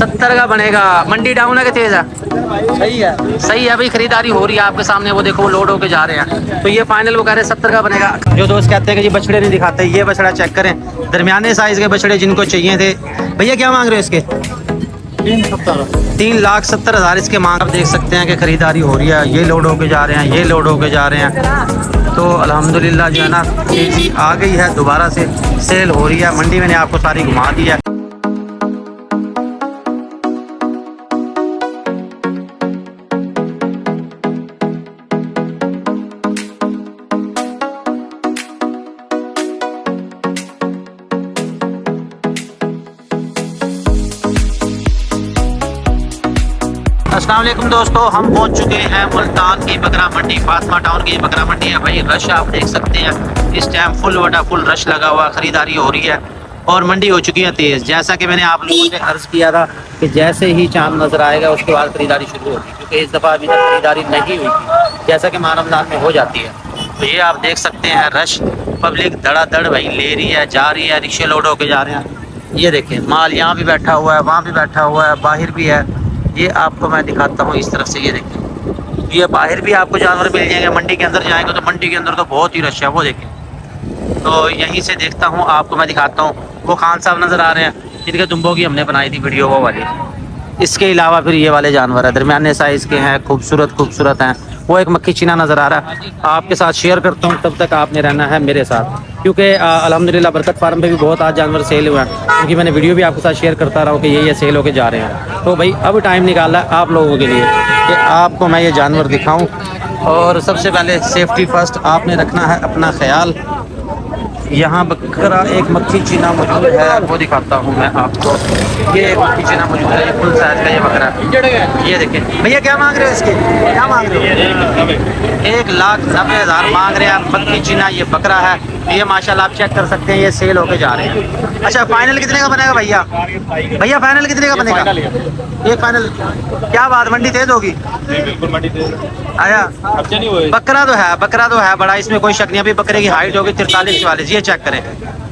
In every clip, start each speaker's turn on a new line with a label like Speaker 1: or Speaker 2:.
Speaker 1: 70 का बनेगा। मंडी डाउन है कि तेज है?
Speaker 2: सही है।
Speaker 1: सही है भाई, खरीदारी हो रही है आपके सामने, वो देखो वो लोड होके जा रहे हैं। तो ये फाइनल वो कह रहे हैं 70 का बनेगा। जो दोस्त कहते हैं कि जी बछड़े नहीं दिखाते, ये बछड़ा चेक करें, दरमियाने साइज के बछड़े जिनको चाहिए थे। भैया क्या मांग रहे हो इसके? 3,70,000 इसके मांग। आप देख सकते हैं कि खरीदारी हो रही है, ये लोड होके जा रहे हैं, ये लोड होके जा रहे हैं। तो अल्हम्दुलिल्लाह जो है ना तेजी आ गई है, दोबारा से सेल हो रही है। मंडी मैंने आपको सारी घुमा दी है। अस्सलाम वालेकुम दोस्तों, हम पहुंच चुके हैं मुल्तान की बकरा मंडी। फातिमा टाउन की बकरा मंडी है भाई। रश आप देख सकते हैं, इस time full vada full rush लगा हुआ, खरीदारी हो रही है और मंडी हो चुकी है तेज़। जैसा कि मैंने आप लोगों से अर्ज़ किया था कि जैसे ही चांद नज़र आएगा उसके बाद खरीदारी शुरू होगी, क्योंकि इस दफ़ा अभी तक खरीदारी नहीं हुई थी जैसा कि माह रमज़ान में हो जाती है। तो ये आप देख सकते हैं रश, पब्लिक धड़ाधड़ भाई ले रही है, जा रही है, रिक्शे लोड होके जा रहे हैं। ये देखें माल यहाँ भी बैठा हुआ है, वहाँ भी बैठा हुआ है, बाहर भी है। ये आपको मैं दिखाता हूँ इस तरफ से, ये देखें, ये बाहर भी आपको जानवर मिल जाएंगे। मंडी के अंदर जाएंगे तो मंडी के अंदर तो बहुत ही रश है, वो देखें। तो यहीं से देखता हूँ, आपको मैं दिखाता हूँ। वो खान साहब नज़र आ रहे हैं, जिनके दुम्बों की हमने बनाई थी वीडियो वो वाली। इसके अलावा फिर ये वाले जानवर है, दरमियाने साइज़ के हैं, खूबसूरत हैं। वो एक मक्खी चीना नज़र आ रहा है, आपके साथ शेयर करता हूँ, तब तक आपने रहना है मेरे साथ, क्योंकि अल्हम्दुलिल्लाह बरकत फार्म पे भी बहुत आज जानवर सेल हुए हैं, क्योंकि मैंने वीडियो भी आपके साथ शेयर करता रहा हूँ कि ये सेल होके जा रहे हैं। तो भाई अब टाइम निकाला है आप लोगों के लिए कि आपको मैं ये जानवर दिखाऊँ। और सबसे पहले सेफ्टी फर्स्ट, आपने रखना है अपना ख्याल। यहाँ बकरा एक मक्खी चीना मौजूद है, वो दिखाता हूँ मैं आपको। ये एक मक्खी चीना मौजूद है, ये फुल साइज का ये बकरा है। ये देखें भैया, क्या मांग रहे हो इसके? क्या मांग रहे हो? 1,90,000 मांग रहे हैं आप। मक्खी चीना ये बकरा है, ये माशाल्लाह आप चेक कर सकते हैं, ये सेल होके जा रहे हैं। अच्छा, फाइनल कितने का बनेगा भैया? भैया फाइनल कितने का बनेगा? एक फाइनल। क्या बात, मंडी तेज होगी?
Speaker 2: बिल्कुल मंडी तेज
Speaker 1: आया।
Speaker 2: नहीं हुए।
Speaker 1: बकरा तो है बड़ा, इसमें कोई शक नहीं। अभी बकरे की हाइट होगी 43-44, ये चेक करें।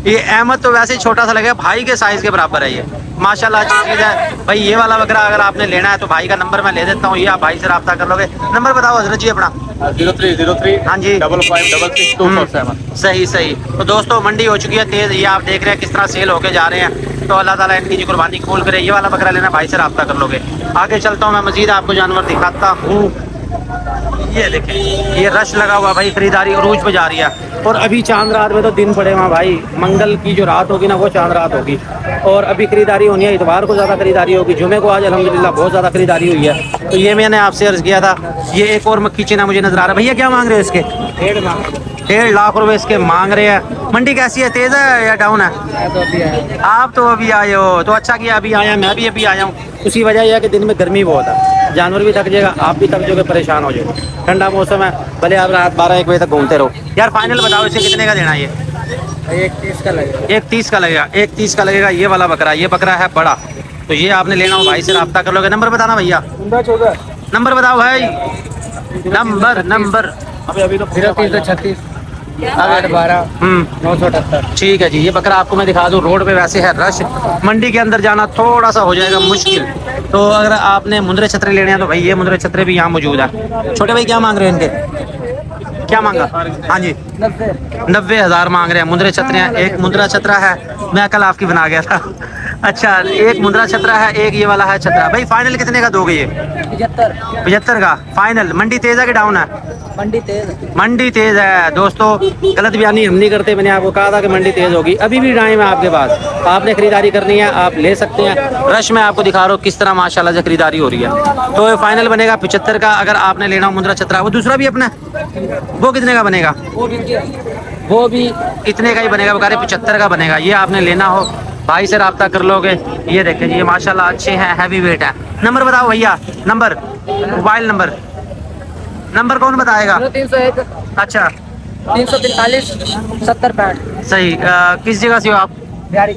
Speaker 1: ये अहमद तो वैसे ही छोटा सा लगेगा, भाई के साइज के बराबर है ये, माशाल्लाह अच्छी चीज़ है भाई। ये वाला बकरा अगर आपने लेना है तो भाई का नंबर मैं ले देता हूँ, ये आप भाई से रब्ता कर लोगे। नंबर बताओ हजरत जी अपना।
Speaker 2: 0303
Speaker 1: हाँ जी
Speaker 2: 5566
Speaker 1: सही। तो दोस्तों मंडी हो चुकी है तेज़, ये आप देख रहे हैं किस तरह सेल होके जा रहे हैं। तो अल्लाह ताला इनकी कुर्बानी कबूल करे। ये वाला बकरा लेना भाई से रब्ता कर लोगे। आगे चलता हूँ मैं, मजीद आपको जानवर दिखाता हूँ। ये देखें, ये रश लगा हुआ भाई, खरीदारी अरूज पे जा रही है। और अभी चांद रात में तो दिन पड़े हुआ भाई, मंगल की जो रात होगी ना वो चांद रात होगी। और अभी खरीदारी होनी है, इतवार को ज़्यादा खरीदारी होगी, जुमे को आज अल्हम्दुलिल्लाह बहुत ज़्यादा खरीदारी हुई है। तो ये मैंने आपसे अर्ज़ किया था। ये एक और मक्खी चीना मुझे नज़र आ रहा है। भैया क्या मांग रहे हैं इसके? 1.5 लाख रुपए इसके मांग रहे हैं। मंडी कैसी है, तेज़ है या डाउन है? आप तो अभी आए हो, तो अच्छा किया अभी आया, मैं भी अभी आया हूँ। उसी वजह यह है कि दिन में गर्मी बहुत है, जानवर भी थक जाएगा, आप भी थक जाओगे, परेशान हो जाओगे। ठंडा मौसम है, भले आप रात 12-1 बजे तक घूमते रहो। यार फाइनल बताओ, इसे कितने का देना? ये
Speaker 2: 130 का लगेगा।
Speaker 1: 130 का लगेगा। 130 का लगेगा ये वाला बकरा। ये बकरा है बड़ा, तो ये आपने लेना हो भाई से रब्ता कर लोगे। नंबर बताना भैया,
Speaker 2: 14
Speaker 1: नंबर बताओ भाई। नंबर
Speaker 2: अभी तो 36 12 978।
Speaker 1: ठीक है जी। ये बकरा आपको मैं दिखा दूँ, रोड पे वैसे है रश, मंडी के अंदर जाना थोड़ा सा हो जाएगा मुश्किल। तो अगर आपने मुंदरे छतरे लेने हैं तो भाई ये मुंदरे छतरे भी यहाँ मौजूद है। छोटे भाई क्या मांग रहे हैं इनके? क्या मांगा? हाँ जी 90,000 मांग रहे हैं। मुंदरे छतरे हैं, एक मुंदरा छतरा है, मैं कल आपकी बना गया था। अच्छा, एक मुंदरा छतरा है, एक ये वाला है छतरा। भाई फाइनल कितने का दोगे ये? 75 का फाइनल। मंडी तेज है कि डाउन है? मंडी तेज है दोस्तों, गलत बयानी हम नहीं करते। मैंने आपको कहा था कि मंडी तेज होगी, अभी भी टाइम है आपके पास, आपने खरीदारी करनी है आप ले सकते हैं। रश में आपको दिखा रहा हूँ किस तरह माशाल्लाह से खरीदारी हो रही है। तो फाइनल बनेगा 75 का। अगर आपने लेना हो मुंदरा छतरा, वो दूसरा भी अपना, वो कितने का बनेगा? वो भी इतने का ही बनेगा, बकारे 75 का बनेगा। ये आपने लेना हो भाई से रब्ता कर लोगे। ये देखें ये माशाल्लाह अच्छे हैं, हैवी वेट है। नंबर बताओ भैया, नंबर, मोबाइल नंबर कौन बताएगा?
Speaker 2: 301
Speaker 1: अच्छा
Speaker 2: 343 70 65।
Speaker 1: सही। किस जगह से हो आप? बिहारी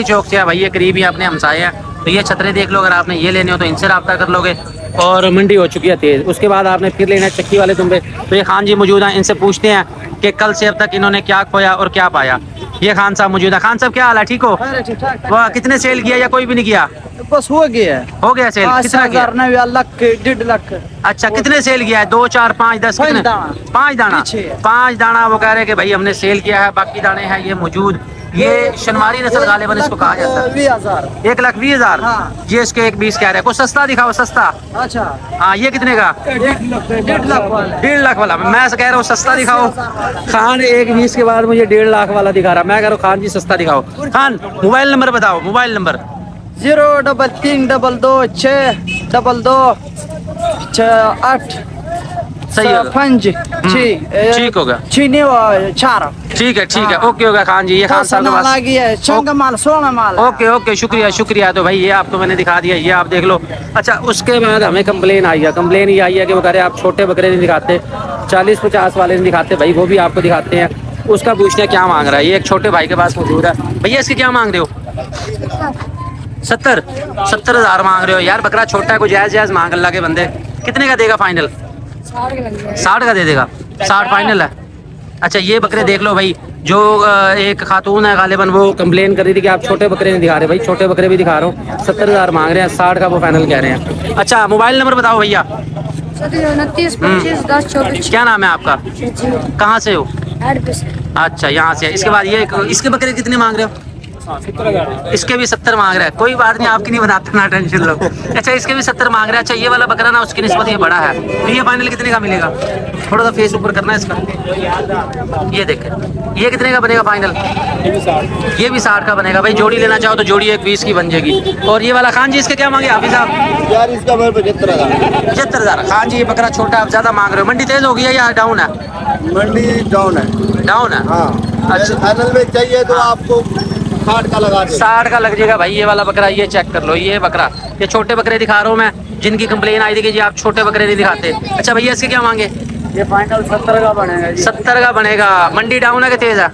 Speaker 1: चौक से है भाई, ये करीब ही अपने हमसाए हैं। तो ये छतरे देख लो, अगर आपने ये लेने हो तो इनसे रब्ता कर लोगे। और मंडी हो चुकी है तेज़। उसके बाद आपने फिर लेना है चक्की वाले दुम्बे। तो ये खान जी मौजूद हैं, इनसे पूछते हैं कि कल से अब तक इन्होंने क्या खोया और क्या पाया। ये खान साहब मौजूद है। खान साहब क्या हाल है, ठीक हो?
Speaker 2: ठीक ठाक।
Speaker 1: वाह, कितने सेल किया या कोई भी नहीं किया?
Speaker 2: बस हो गया है।
Speaker 1: हो गया सेल, कितना किया?
Speaker 2: 5,000 लाख 1.5 लाख।
Speaker 1: अच्छा, कितने सेल किया है? 2 4 5 10
Speaker 2: 5
Speaker 1: कितने?
Speaker 2: दाना।
Speaker 1: 5 दाना।
Speaker 2: पीछे है।
Speaker 1: 5 दाना वो कह रहे हैं कि भाई हमने सेल किया है, बाकी दाने हैं ये मौजूद। ये शनवारी नस्ल गालिबन इसको कहा जाता है।
Speaker 2: 20,000।
Speaker 1: 1,20,000।
Speaker 2: हाँ।
Speaker 1: ये इसके 1,20 कह रहे हैं। कुछ सस्ता दिखाओ, सस्ता।
Speaker 2: अच्छा,
Speaker 1: हाँ, ये कितने का?
Speaker 2: 1.5 लाख वाला।
Speaker 1: 1.5 लाख वाला। मैं कह रहा हूँ सस्ता दिखाओ। खान 1,20 के बाद मुझे 1.5 लाख वाला दिखा रहा। मैं कह रहा हूँ खान जी सस्ता दिखाओ। खान मोबाइल नंबर बताओ, मोबाइल नंबर।
Speaker 2: 03322
Speaker 1: सही होगा।
Speaker 2: 5
Speaker 1: ठीक होगा।
Speaker 2: 4।
Speaker 1: ठीक है, ओके होगा खान जी। ये खान साहब के पास
Speaker 2: माल 16 माल।
Speaker 1: ओके, शुक्रिया। तो भाई ये आपको मैंने दिखा दिया, ये आप देख लो। अच्छा, उसके बाद हमें कंप्लेन आई है। कंप्लेन ये आई है कि वो कह रहे हैं आप छोटे बकरे नहीं दिखाते, 40-50 वाले नहीं दिखाते। भाई वो भी आपको दिखाते हैं। उसका पूछते हैं क्या मांग रहा है। ये एक छोटे भाई के पास मौजूद है। भैया इसके क्या मांग रहे हो? 70,000 मांग रहे हो यार। बकरा छोटा है, कोई जायज मांग अल्लाह के बंदे। कितने का देगा फाइनल? 60 का दे देगा। 60 फाइनल है। अच्छा, ये बकरे देख लो भाई। जो एक खातून है गालिबन, वो कंप्लेन कर रही थी कि आप छोटे बकरे नहीं दिखा रहे। भाई छोटे बकरे भी दिखा रहा हूँ। 70,000 मांग रहे हैं, 60 का वो फाइनल कह रहे हैं। अच्छा, मोबाइल नंबर बताओ भैया।
Speaker 3: 29 25 10 24।
Speaker 1: क्या नाम है आपका? कहाँ से हो? अच्छा, यहाँ से। इसके बाद ये इसके बकरे कितने मांग रहे हो? इसके भी 70 मांग रहा है। कोई बात नहीं, आपकी नहीं बनाते ना, टेंशन लो। अच्छा, इसके भी 70 मांग रहा है। अच्छा, ये वाला बकरा ना उसकी निस्बत ये बड़ा है, तो ये फाइनल कितने का मिलेगा? थोड़ा सा फेस ऊपर करना है इसका। ये देखें, ये कितने का बनेगा फाइनल? ये भी 60 का बनेगा। भाई जोड़ी लेना चाहो तो जोड़ी 1,20 की बन जाएगी। और ये वाला खान जी इसके क्या मांगे हाफिज साहब?
Speaker 4: यार इसका 75,000।
Speaker 1: 75,000। खान जी ये बकरा छोटा, आप ज्यादा मांग रहे हो। मंडी तेज हो गई है या डाउन है?
Speaker 4: मंडी डाउन है।
Speaker 1: डाउन है।
Speaker 4: हाँ,
Speaker 1: अच्छा।
Speaker 4: फाइनल में चाहिए तो आपको 60 का लगा दे।
Speaker 1: 60 का लग जाएगा भाई। ये वाला बकरा ये चेक कर लो, ये बकरा। ये छोटे बकरे दिखा रहा हूँ मैं, जिनकी कंप्लेन आई थी कि जी आप छोटे बकरे नहीं दिखाते। अच्छा भैया, इसके क्या मांगे?
Speaker 2: ये फाइनल 70 का बनेगा जी।
Speaker 1: 70 का बनेगा। मंडी डाउन है कि तेज है?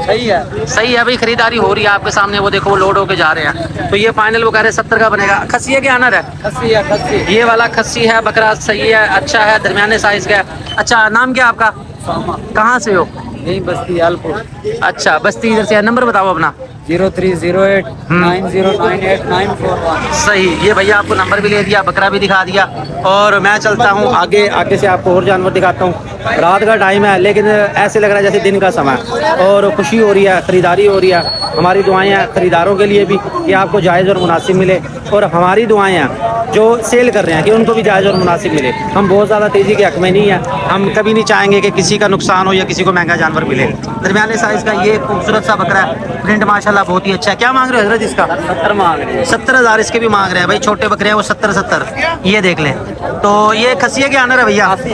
Speaker 2: सही है।
Speaker 1: सही है भाई, खरीदारी हो रही है आपके सामने। वो देखो, वो लोड होके जा रहे हैं। तो ये फाइनल वो कह रहे हैं 70 का बनेगा। खस्सी है कि आनर है?
Speaker 2: खस्सी है, खस्सी।
Speaker 1: ये वाला खस्सी है बकरा। सही है, अच्छा है, दरमियाने साइज का है। अच्छा, नाम क्या आपका? कहाँ से हो?
Speaker 2: यही बस्ती आलपुर।
Speaker 1: अच्छा, बस्ती इधर से है। नंबर बताओ अपना।
Speaker 2: 0308 9098
Speaker 1: सही। ये भैया आपको नंबर भी ले दिया, बकरा भी दिखा दिया। और मैं चलता हूँ आगे से आपको और जानवर दिखाता हूँ। रात का टाइम है, लेकिन ऐसे लग रहा है जैसे दिन का समय, और खुशी हो रही है, खरीदारी हो रही है। हमारी दुआएं हैं खरीदारों के लिए भी कि आपको जायज़ और मुनासिब मिले, और हमारी दुआएं हैं जो सेल कर रहे हैं कि उनको भी जायज़ और मुनासिब मिले। हम बहुत ज़्यादा तेज़ी के हक में नहीं है। हम कभी नहीं चाहेंगे कि किसी का नुकसान हो या किसी को महंगा जानवर मिले। दरमियाने साइज़ का ये खूबसूरत सा बकरा है। प्रिंट माशाल्लाह बहुत ही अच्छा है। क्या मांग रहे हो हजरत इसका?
Speaker 2: 70 मांग रहे हैं।
Speaker 1: 70,000 इसके भी मांग रहे हैं। भाई छोटे बकरे हैं वो 70। ये देख लें। तो ये खस्सी है कि आनर है भैया?
Speaker 2: खस्सी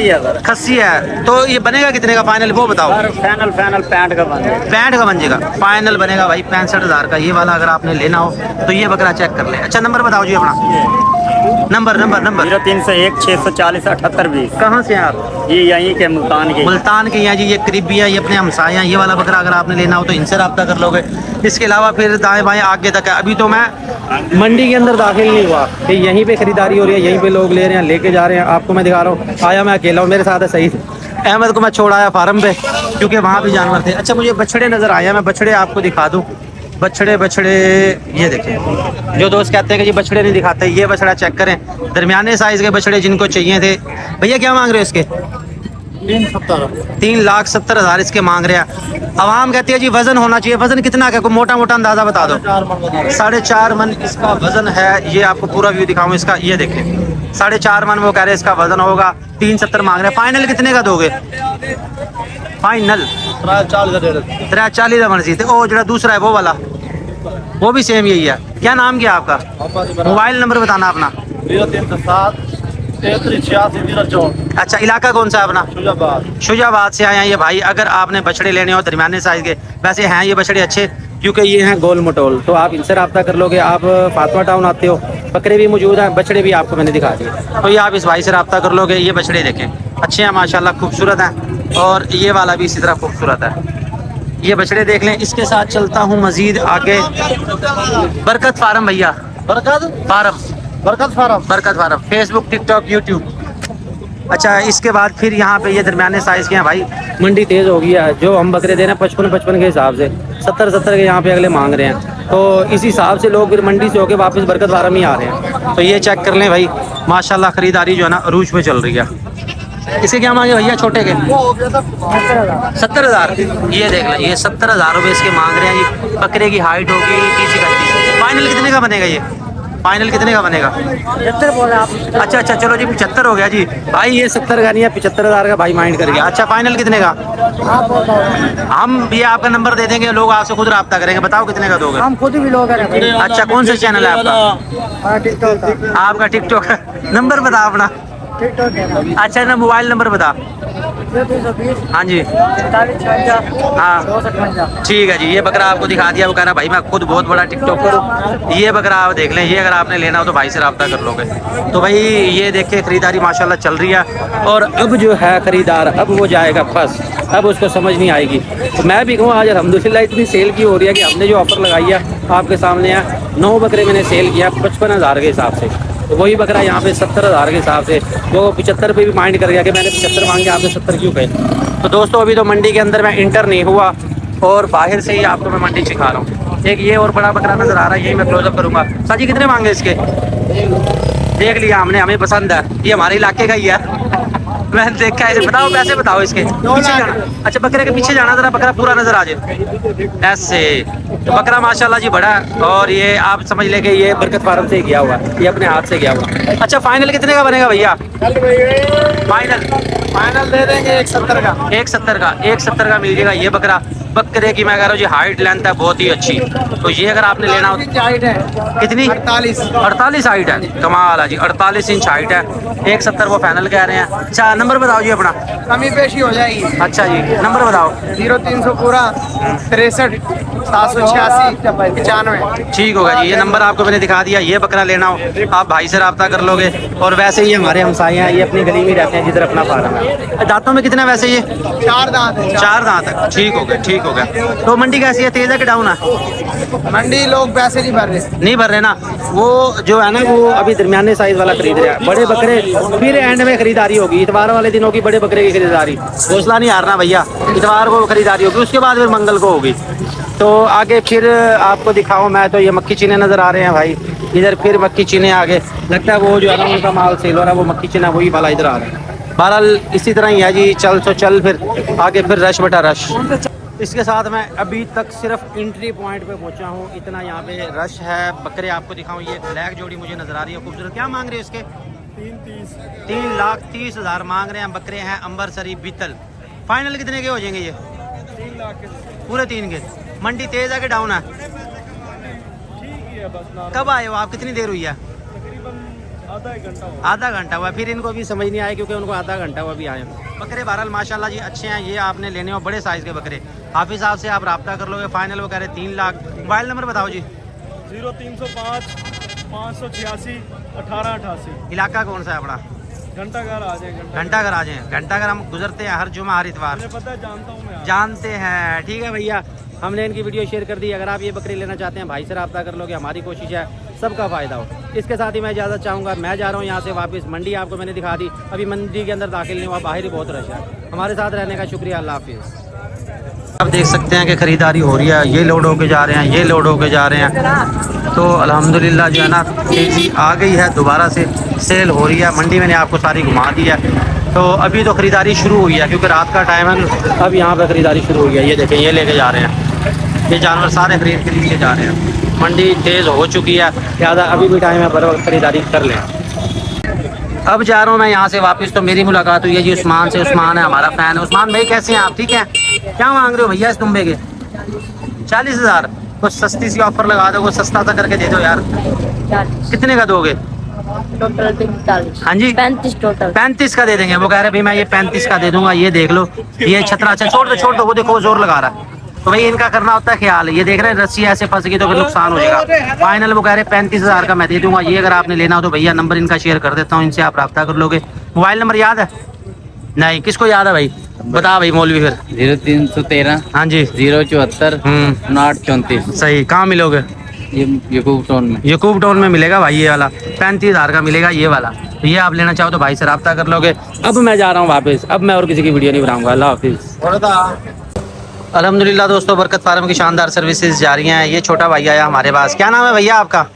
Speaker 2: है सर।
Speaker 1: खस्सी है। तो ये बनेगा कितने का फाइनल, वो बताओ।
Speaker 2: फाइनल 65 का बनेगा।
Speaker 1: 65 का बन जाएगा। फाइनल बनेगा भाई 65,000 का। ये वाला अगर आपने लेना हो तो ये बकरा चेक कर ले। अच्छा, नंबर बताओ जी अपना। नंबर
Speaker 2: 0301 640 78 20।
Speaker 1: कहाँ से हैं आप?
Speaker 2: ये यहीं के मुल्तान के।
Speaker 1: मुल्तान के हैं जी। ये करीबी है, ये अपने हमसाए हैं। ये वाला बकरा अगर आपने लेना हो तो इनसे रब्ता कर लोगे। इसके अलावा फिर दाएं बाएं आगे तक है। अभी तो मैं मंडी के अंदर दाखिल नहीं हुआ कि यहीं पे खरीदारी हो रही है, यहीं पे लोग ले रहे हैं, लेके जा रहे हैं। आपको मैं दिखा रहा हूँ। आया मैं अकेला हूँ, मेरे साथ है सही अहमद को मैं छोड़ आया फार्म पे, क्योंकि वहाँ भी जानवर थे। अच्छा, मुझे बछड़े नज़र आया, मैं बछड़े आपको दिखा दूँ। बछड़े ये देखें। जो दोस्त कहते हैं कि जी बछड़े नहीं दिखाते, ये बछड़ा चेक करें। दरमियाने साइज़ के बछड़े जिनको चाहिए थे। भैया क्या मांग रहे हो इसके? 3,70,000 इसके मांग रहे हैं। आवाम कहती है जी वजन होना चाहिए। वजन कितना का, कोई मोटा मोटा अंदाजा बता दो। 4.5 मन इसका वजन है। ये आपको पूरा व्यू दिखाऊं इसका। ये देखें, 4.5 मन वो कह रहे हैं इसका वजन होगा। 370 मांग रहे हैं। फाइनल कितने का दोगे? फाइनल 43 का मर्जी थे। ओ जो दूसरा है वो वाला, वो भी सेम यही है। क्या नाम क्या आपका? मोबाइल नंबर बताना अपना।
Speaker 4: 0307 3386
Speaker 1: अच्छा, इलाका कौन सा है अपना? शुजाबाद से आए हैं ये भाई। अगर आपने बछड़े लेने हो दरमियाने साइज के, वैसे हैं ये बछड़े अच्छे क्योंकि ये हैं गोल मटोल, तो आप इनसे रब्ता कर लोगे। आप फातमा टाउन आते हो, बकरे भी मौजूद हैं, बछड़े भी आपको मैंने दिखा दिए, तो ये आप इस भाई से रब्ता कर लोगे। ये बछड़े देखें, अच्छे हैं माशाल्लाह, खूबसूरत हैं। और ये वाला भी इसी तरह खूबसूरत है। ये बछड़े देख लें। इसके साथ चलता हूँ मजीद आगे। बरकत फार्म भैया, बरकत फार्म, फेसबुक, टिकटॉक, यूट्यूब। अच्छा, इसके बाद फिर यहाँ पे ये दरमियाने साइज के हैं भाई। मंडी तेज हो गई है, जो हम बकरे दे रहे हैं 55 के हिसाब से 70 के यहाँ पे अगले मांग रहे हैं, तो इस हिसाब से लोग फिर मंडी से होके वापस बरकत वारा में ही आ रहे हैं। तो ये चेक कर लें भाई, माशाल्लाह खरीदारी जो है ना अरूज पे चल रही है। इसके क्या मांगे भैया छोटे के? 70,000। ये देख लें, ये 70,000 रुपये इसके मांग रहे हैं जी। बकरे की हाइट होगी 30-31। फाइनल कितने का बनेगा ये? फाइनल कितने का बनेगा?
Speaker 3: 75 बोला आप।
Speaker 1: अच्छा अच्छा, चलो जी 75 हो गया जी भाई। ये 70 का नहीं है, 75,000 का भाई माइंड कर गया। अच्छा, फाइनल कितने का? हम ये आपका नंबर दे देंगे, लोग आपसे खुद रब्ता करेंगे। बताओ कितने का दोगे?
Speaker 3: हम खुद भी लोग हैं।
Speaker 1: अच्छा, कौन सा चैनल है आपका? आपका टिकटॉक नंबर बता अपना। अच्छा ना, मोबाइल नंबर बता।
Speaker 3: 220
Speaker 1: हाँ जी,
Speaker 3: 47
Speaker 1: हाँ
Speaker 3: 257।
Speaker 1: ठीक है जी। ये बकरा आपको दिखा दिया। वो कह रहा भाई मैं खुद बहुत बड़ा टिकटॉकर हूँ। ये बकरा आप देख लें, ये अगर आपने लेना हो तो भाई से रब्ता कर लोगे। तो भाई ये देखिए खरीदारी माशाल्लाह चल रही है। और अब जो है खरीदार, अब वो जाएगा फंस, अब उसको समझ नहीं आएगी। तो मैं भी कहूँ आज अल्हम्दुलिल्लाह इतनी सेल की हो रही है कि हमने जो ऑफर लगाई है आपके सामने है। 9 बकरे मैंने सेल किया 55,000 के हिसाब से, तो वही बकरा यहाँ पे 70,000 के हिसाब से। वो 75 पे भी माइंड कर गया कि मैंने 75 मांगे, आपने 70 क्यों कहे। तो दोस्तों अभी तो मंडी के अंदर मैं इंटर नहीं हुआ और बाहर से ही आपको मैं मंडी सिखा रहा हूँ। एक ये और बड़ा बकरा नजर आ रहा है, यही मैं क्लोजअप करूँगा। साजी कितने मांगे इसके? देख लिया हमने, हमें पसंद है, ये हमारे इलाके का ही है। मैंने देखा है। बताओ पैसे बताओ इसके। पीछे जाना। अच्छा, बकरे के पीछे जाना, जरा बकरा पूरा नजर आ जाए ऐसे। तो बकरा माशाल्लाह जी बड़ा है और ये आप समझ ले कि ये बरकत फार्म से गया हुआ है, ये अपने हाथ से गया हुआ है। अच्छा, फाइनल कितने का बनेगा भैया? फाइनल
Speaker 4: दे देंगे 170 का।
Speaker 1: 170 का मिल जाएगा ये बकरा। बकरे की मैं कह रहा हूँ जी हाइट लेंथ है बहुत ही अच्छी। तो ये अगर आपने लेना हो
Speaker 4: हाइट है
Speaker 1: कितनी? 48 हाइट है। कमाल है जी, 48 इंच हाइट है। 170 वो फाइनल कह रहे हैं। अच्छा, नंबर बताओ जी अपना।
Speaker 4: कमी पेशी हो जाएगी।
Speaker 1: अच्छा जी, नंबर बताओ।
Speaker 4: 0300 पूरा 63 786 95।
Speaker 1: ठीक होगा जी, ये नंबर आपको मैंने दिखा दिया। ये बकरा लेना हो आप भाई से रब्ता कर लोगे। और वैसे ही हमारे हमसाए हैं, ये अपनी गली में रहते हैं जिधर अपना फार्म है। दांतों में कितना वैसे ये?
Speaker 4: 4 दांत है।
Speaker 1: 4 दांत है। ठीक हो गया, ठीक हो गया। तो मंडी कैसी है, तेज है कि डाउन है?
Speaker 4: मंडी लोग पैसे नहीं भर रहे।
Speaker 1: नहीं भर रहे ना, वो जो है ना वो अभी दरमियाने साइज वाला खरीद रहे हैं। बड़े बकरे फिर एंड में खरीदारी होगी। इतवार वाले दिन होगी बड़े बकरे की खरीदारी। हौसला नहीं हारना भैया, इतवार को खरीदारी होगी, उसके बाद फिर मंगल को होगी। तो आगे फिर आपको दिखाऊं मैं, तो ये मक्की चीने नजर आ रहे हैं भाई। इधर फिर मक्की चीने आगे लगता है वो जो है ना उनका माल सेल हो रहा है, वो मक्की चीना वही वाला इधर आ रहा है। बहरहाल इसी तरह ही है जी, चल तो चल, फिर आगे फिर रश बटा रश। इसके साथ मैं अभी तक सिर्फ एंट्री पॉइंट पे पहुंचा हूँ, इतना यहाँ पे रश है। बकरे आपको दिखाऊं, ये ब्लैक जोड़ी मुझे नजर आ रही है खूबसूरत। क्या मांग रहे हैं इसके? 3,30,000 मांग रहे हैं। बकरे हैं अंबरसरी बीतल। फाइनल कितने के हो जाएंगे ये?
Speaker 4: 3 लाख के।
Speaker 1: पूरे 3 के। मंडी तेज है कि डाउन है? कब आए हो आप? कितनी देर हुई है? आधा घंटा हुआ। फिर इनको भी समझ नहीं आया क्योंकि उनको आधा घंटा हुआ भी आए। बकरे बहरहाल माशाल्लाह जी अच्छे हैं। ये आपने लेने हो बड़े साइज के बकरे, हाफिज साहब से आप रब्ता कर लोगे। फाइनल वो कह रहे 3 लाख। मोबाइल नंबर बताओ जी।
Speaker 5: 0305 586 1888।
Speaker 1: इलाका कौन सा है अपना?
Speaker 5: घंटाघर आ जाए।
Speaker 1: घंटाघर आ जाए। घंटाघर हम गुजरते हैं हर जुमा हर इतवार।
Speaker 5: मुझे पता है, जानता हूँ मैं।
Speaker 1: जानते हैं, ठीक है भैया। हमने इनकी वीडियो शेयर कर दी। अगर आप ये बकरी लेना चाहते हैं भाई से रब्ता कर लोगे। हमारी कोशिश है सबका फ़ायदा हो। इसके साथ ही मैं इजाज़त चाहूँगा। मैं जा रहा हूँ यहाँ से वापस। मंडी आपको मैंने दिखा दी, अभी मंडी के अंदर दाखिल नहीं हुआ, बाहर ही बहुत रश है। हमारे साथ रहने का शुक्रिया। अल्लाह हाफिज़। आप देख सकते हैं कि ख़रीदारी हो रही है। ये लोड होके जा रहे हैं, ये लोड होके जा रहे हैं। तो अल्हम्दुलिल्लाह जो है ना तेज़ी आ गई है, दोबारा से सेल हो रही है। मंडी मैंने आपको सारी घुमा दी है। तो अभी तो ख़रीदारी शुरू हुई है क्योंकि रात का टाइम है। अब यहाँ पर ख़रीदारी शुरू हुई है। ये देखें, ये लेके जा रहे हैं। ये जानवर सारे खरीद के लिए जा रहे हैं। मंडी तेज़ हो चुकी है, ज़्यादा अभी भी टाइम है, पर ख़रीदारी कर लें। अब जा रहा हूँ मैं यहाँ से वापस। तो मेरी मुलाकात हुई है जी उस्मान से। उस्मान है हमारा फ़ैन है। उस्मान भाई कैसे हैं आप? ठीक हैं। क्या मांग रहे हो भैया इस दुम्बे के? 40,000। कुछ सस्ती सी ऑफर लगा दो, कुछ सस्ता सा करके दे दो यार।
Speaker 3: 40
Speaker 1: कितने का दोगे?
Speaker 3: टोटल 45।
Speaker 1: हाँ जी,
Speaker 3: 35 टोटल।
Speaker 1: 35 का दे देंगे। वो कह रहे भाई मैं ये 35 का दे दूंगा। ये देख लो, ये छतरा। अच्छा छोड़ दो, वो देखो जोर लगा रहा है। तो भाई इनका करना होता है ख्याल। ये देख रहे हैं रस्सी ऐसे फंस गई तो फिर नुकसान हो जाएगा। फाइनल वो कह रहे 35,000 का मैं दे दूंगा। ये अगर आपने लेना हो तो भैया नंबर इनका शेयर कर देता हूँ, इनसे आप रब्ता कर लोगे। मोबाइल नंबर याद है? नहीं, किसको याद है भाई? बता भाई मौलवी फिर।
Speaker 2: 0313
Speaker 1: हाँ जी
Speaker 2: 074 5934।
Speaker 1: सही। कहाँ मिलोगे?
Speaker 6: ये यकूब टाउन में।
Speaker 1: यकूब टाउन में मिलेगा भाई ये वाला, 35,000 का मिलेगा ये वाला। तो ये आप लेना चाहो तो भाई से रब्ता कर लोगे। अब मैं जा रहा हूँ वापस, अब मैं और किसी की वीडियो नहीं बनाऊंगा। अल्लाह हाफिज़। अल्हम्दुलिल्लाह दोस्तों, बरकत फार्म की शानदार सर्विसेज जारी हैं। ये छोटा भाई आया हमारे पास, क्या नाम है भैया आपका?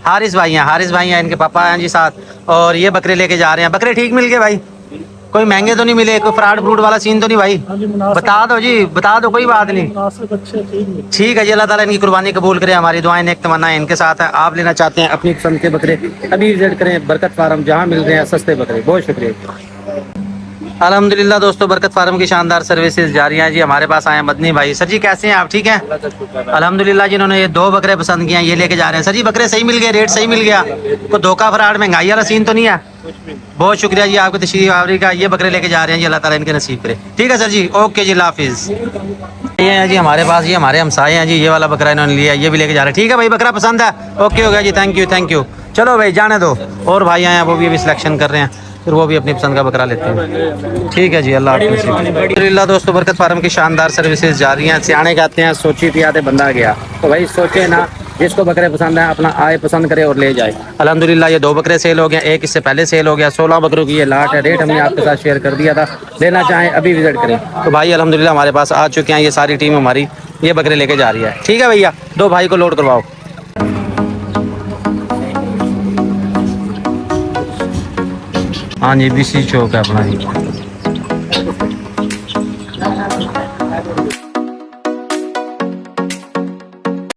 Speaker 1: हारिस भाई हैं। हारिस भाई हैं, इनके पापा हैं जी साथ। और ये बकरे लेके जा रहे हैं। बकरे ठीक मिल गए भाई? कोई महंगे तो नहीं मिले? कोई फ्रॉड फ्रूड वाला सीन तो नहीं भाई? बता दो जी, बता दो, कोई बात नहीं। ठीक है जी, अल्लाह ताला इनकी कुर्बानी कबूल करे। हमारी दुआएं नेक तमन्नाएं इनके साथ है। आप लेना चाहते हैं अपनी पसंद के बकरे, अभी विजिट करें बरकत फार्म, जहाँ मिल रहे हैं सस्ते बकरे। बहुत शुक्रिया। अल्हम्दुलिल्लाह दोस्तों, बरकत फार्म की शानदार सर्विसेज जारी हैं जी। हमारे पास आए हैं मदनी भाई। सर जी कैसे हैं आप? ठीक हैं अल्हम्दुलिल्लाह। जिन्होंने ये 2 बकरे पसंद किए हैं, ये लेके जा रहे हैं। सर जी बकरे सही मिल गए, रेट सही मिल गया, कोई धोखा फ्रॉड महंगाई वाला सीन तो नहीं है? बहुत शुक्रिया जी आपके तशरीफ आवरी का। ये बकरे लेके जा रहे हैं जी, अल्लाह ताला इनके नसीब करे। ठीक है सर जी, ओके जी, अल्लाह हाफिज़। ये है जी हमारे पास, ये हमारे हमसाए हैं जी। ये वाला बकरा इन्होंने लिया, ये भी लेके जा रहे हैं। ठीक है भाई, बकरा पसंद है? ओके हो गया जी, थैंक यू थैंक यू। चलो भाई जाने दो। और भाई आए हैं, वो भी अभी सिलेक्शन कर रहे हैं, फिर वो भी अपनी पसंद का बकरा लेते हैं। ठीक है जी, अल्लाह हाफिज़। अल्हम्दुलिल्लाह दोस्तों, बरकत फार्म की शानदार सर्विसेज जारी हैं। सियाने कहते हैं सोची पियाते बंदा गया। तो भाई सोचे ना, जिसको बकरे पसंद है अपना आए पसंद करे और ले जाए। अल्हम्दुलिल्लाह ये 2 बकरे सेल हो गए, एक इससे पहले सेल हो गया। 16 बकरों की ये लाट है। रेट हमने आपके साथ शेयर कर दिया था, लेना चाहें अभी विजिट करें। तो भाई अल्हम्दुलिल्लाह हमारे पास आ चुके हैं, ये सारी टीम हमारी ये बकरे लेके जा रही है। ठीक है भैया, 2 भाई को लोड करवाओ। हाँ जी, बीसी चौक है अपना जी।